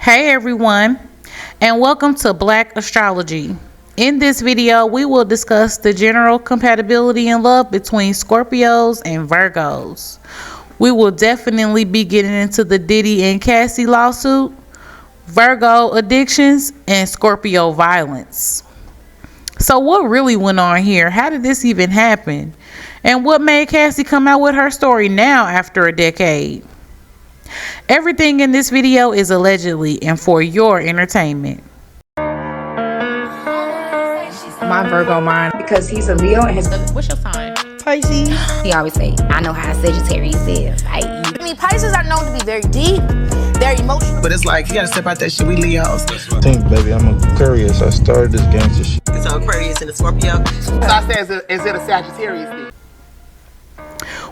Hey everyone, and welcome to Black Astrology. In this video, we will discuss the general compatibility in love between Scorpios and Virgos. We will definitely be getting into the Diddy and Cassie lawsuit, Virgo addictions, and Scorpio violence. So what really went on here? How did this even happen? And what made Cassie come out with her story now after a decade? Everything in this video is allegedly and for your entertainment. My Virgo mind, because he's a Leo and his... What's your sign? Pisces. He always say, I know how Sagittarius is. I mean, Pisces are known to be very deep, very emotional. But it's like, you gotta step out that shit. We Leos. I think, baby, I'm Aquarius. I started this gangster shit. It's an Aquarius and a Scorpio. So I say, is it a Sagittarius thing?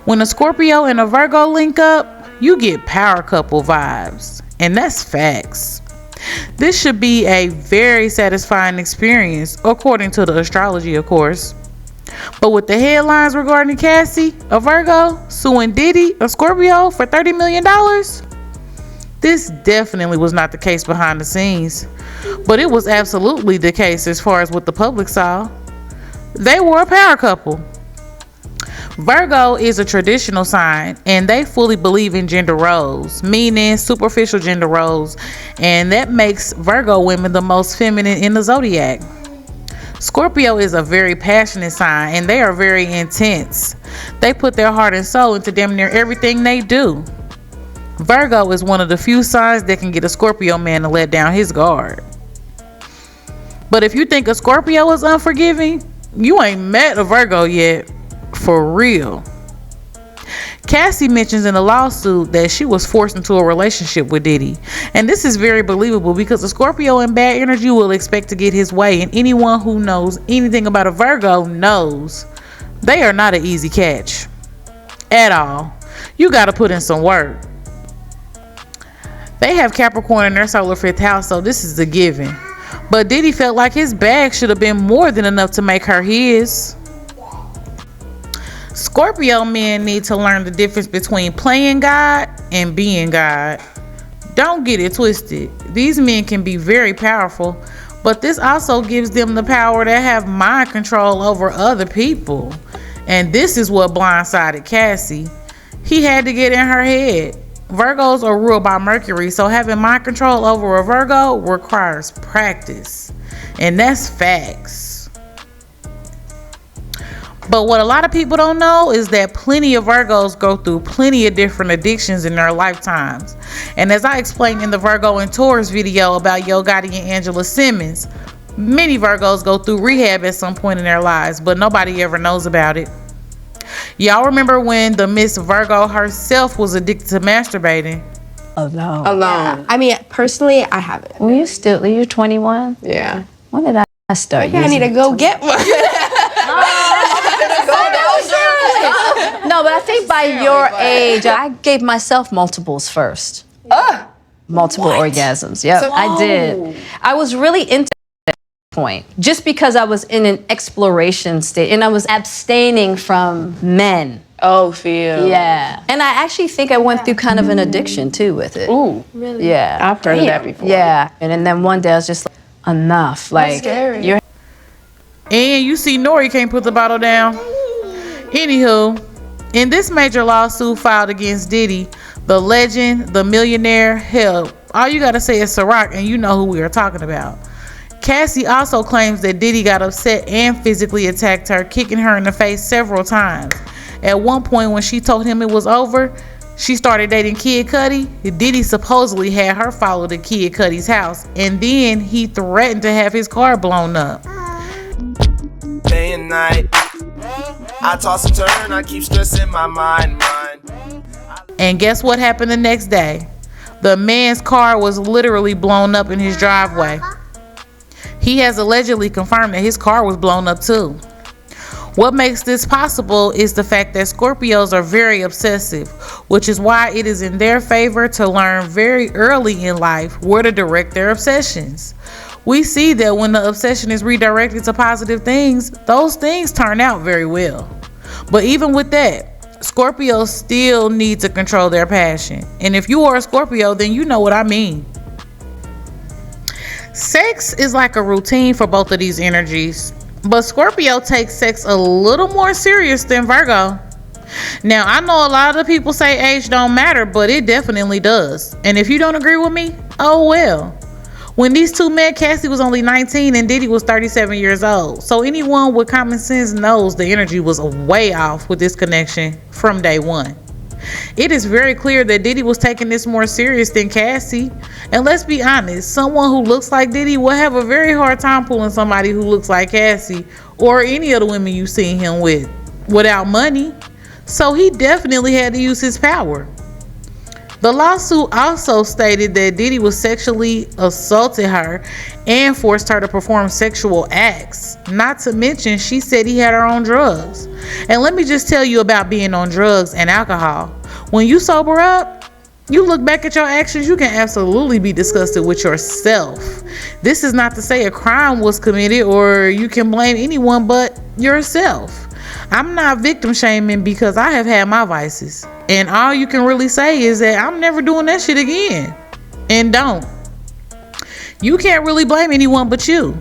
When a Scorpio and a Virgo link up, you get power couple vibes, and that's facts. This should be a very satisfying experience, according to the astrology, of course. But with the headlines regarding Cassie, a Virgo, suing Diddy, a Scorpio, for $30 million, this definitely was not the case behind the scenes. But it was absolutely the case as far as what the public saw. They were a power couple. Virgo is a traditional sign, and they fully believe in gender roles, meaning superficial gender roles, and that makes Virgo women the most feminine in the zodiac. Scorpio is a very passionate sign, and they are very intense. They put their heart and soul into damn near everything they do. Virgo is one of the few signs that can get a Scorpio man to let down his guard. But if you think a Scorpio is unforgiving, you ain't met a Virgo yet. For real. Cassie mentions in the lawsuit that she was forced into a relationship with Diddy. And this is very believable because a Scorpio in bad energy will expect to get his way. And anyone who knows anything about a Virgo knows they are not an easy catch. At all. You got to put in some work. They have Capricorn in their solar fifth house, so this is a given. But Diddy felt like his bag should have been more than enough to make her his. Scorpio men need to learn the difference between playing God and being God. Don't get it twisted. These men can be very powerful, but this also gives them the power to have mind control over other people. And this is what blindsided Cassie. He had to get in her head. Virgos are ruled by Mercury, so having mind control over a Virgo requires practice. And that's facts. But what a lot of people don't know is that plenty of Virgos go through plenty of different addictions in their lifetimes. And as I explained in the Virgo and Taurus video about Yo Gotti and Angela Simmons, many Virgos go through rehab at some point in their lives, but nobody ever knows about it. Y'all remember when the Miss Virgo herself was addicted to masturbating? Alone. Yeah. I mean, personally, I haven't. Well, you're 21? Yeah. When did I start Maybe I need to go get one. No, but I think by your age, I gave myself multiples first. Multiple orgasms. Yep, I did. I was really into that point just because I was in an exploration state and I was abstaining from men. Oh, feel. Yeah. And I actually think I went through kind of an addiction too with it. Ooh, really? Yeah. I've heard of that before. Yeah. And then one day I was just like, enough. Like, scary. You're And you see N.O.R.E can't put the bottle down. Anywho, in this major lawsuit filed against Diddy, the legend, the millionaire, hell, all you gotta say is Ciroc and you know who we are talking about. Cassie also claims that Diddy got upset and physically attacked her, kicking her in the face several times. At one point when she told him it was over, she started dating Kid Cudi. Diddy supposedly had her follow to Kid Cudi's house, and then he threatened to have his car blown up. Day and night, I toss and turn, I keep stressing my mind. And guess what happened the next day? The man's car was literally blown up in his driveway. He has allegedly confirmed that his car was blown up too. What makes this possible is the fact that Scorpios are very obsessive, which is why it is in their favor to learn very early in life where to direct their obsessions. We see that when the obsession is redirected to positive things, those things turn out very well. But even with that, Scorpios still need to control their passion. And if you are a Scorpio, then you know what I mean. Sex is like a routine for both of these energies, but Scorpio takes sex a little more serious than Virgo. Now, I know a lot of people say age don't matter, but it definitely does. And if you don't agree with me, oh well. When these two met, Cassie was only 19 and Diddy was 37 years old. So anyone with common sense knows the energy was way off with this connection from day one. It is very clear that Diddy was taking this more serious than Cassie. And let's be honest, someone who looks like Diddy will have a very hard time pulling somebody who looks like Cassie or any of the women you've seen him with without money. So he definitely had to use his power. The lawsuit also stated that Diddy was sexually assaulted her and forced her to perform sexual acts. Not to mention, she said he had her on drugs. And let me just tell you about being on drugs and alcohol. When you sober up, you look back at your actions, you can absolutely be disgusted with yourself. This is not to say a crime was committed or you can blame anyone but yourself. I'm not victim shaming because I have had my vices. And all you can really say is that I'm never doing that shit again. And don't. You can't really blame anyone but you.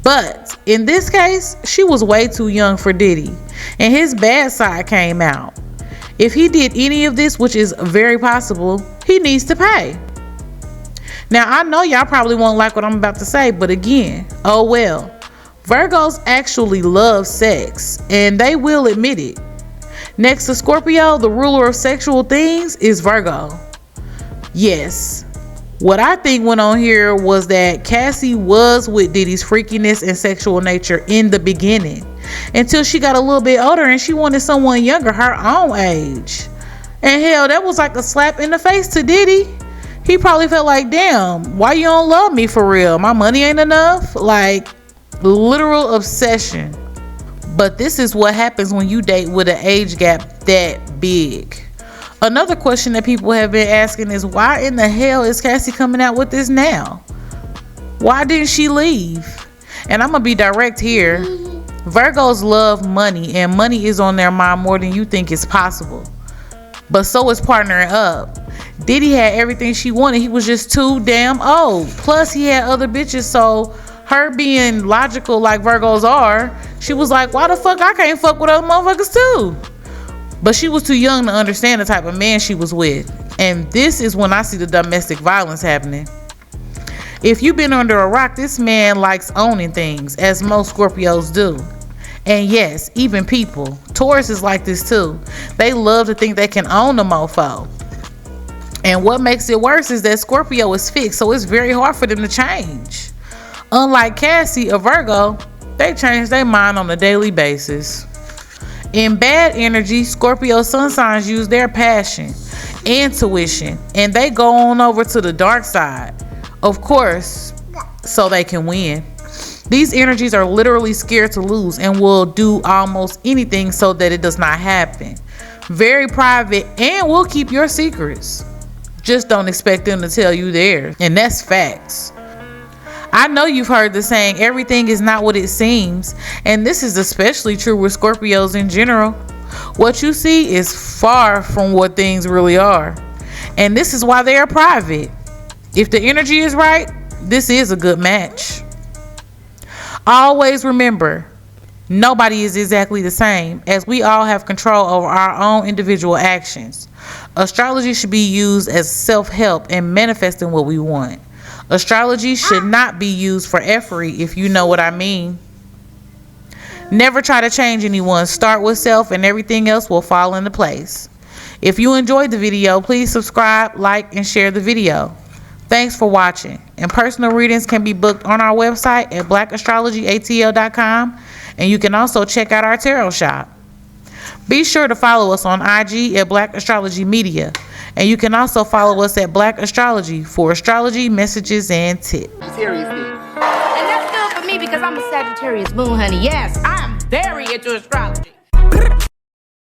But in this case, she was way too young for Diddy. And his bad side came out. If he did any of this, which is very possible, he needs to pay. Now, I know y'all probably won't like what I'm about to say, but again, oh well. Virgos actually love sex, and they will admit it. Next to Scorpio, the ruler of sexual things is Virgo. Yes, what I think went on here was that Cassie was with Diddy's freakiness and sexual nature in the beginning, until she got a little bit older and she wanted someone younger, her own age. And hell, that was like a slap in the face to Diddy. He probably felt like, damn, why you don't love me for real? My money ain't enough? Like, literal obsession. But this is what happens when you date with an age gap that big. Another question that people have been asking is, why in the hell is Cassie coming out with this now? Why didn't she leave? And I'm gonna be direct here. Virgos love money, and money is on their mind more than you think is possible. But so is partnering up. Diddy had everything she wanted. He was just too damn old. Plus he had other bitches, so her being logical like Virgos are, she was like, why the fuck I can't fuck with other motherfuckers too? But she was too young to understand the type of man she was with. And this is when I see the domestic violence happening. If you've been under a rock, this man likes owning things, as most Scorpios do. And yes, even people. Taurus is like this too. They love to think they can own a mofo. And what makes it worse is that Scorpio is fixed, so it's very hard for them to change. Unlike Cassie, a Virgo, they change their mind on a daily basis. In bad energy, Scorpio sun signs use their passion, intuition, and they go on over to the dark side. Of course, so they can win. These energies are literally scared to lose and will do almost anything so that it does not happen. Very private and will keep your secrets. Just don't expect them to tell you theirs. And that's facts. I know you've heard the saying, everything is not what it seems. And this is especially true with Scorpios in general. What you see is far from what things really are. And this is why they are private. If the energy is right, this is a good match. Always remember, nobody is exactly the same, as we all have control over our own individual actions. Astrology should be used as self-help and manifesting what we want. Astrology should not be used for effery, if you know what I mean. Never try to change anyone. Start with self and everything else will fall into place. If you enjoyed the video, please subscribe, like, and share the video. Thanks for watching. And personal readings can be booked on our website at blackastrologyatl.com. And you can also check out our tarot shop. Be sure to follow us on IG at Black Astrology Media. And you can also follow us at Black Astrology for astrology, messages, and tips. And that's good for me because I'm a Sagittarius moon, honey. Yes, I'm very into astrology.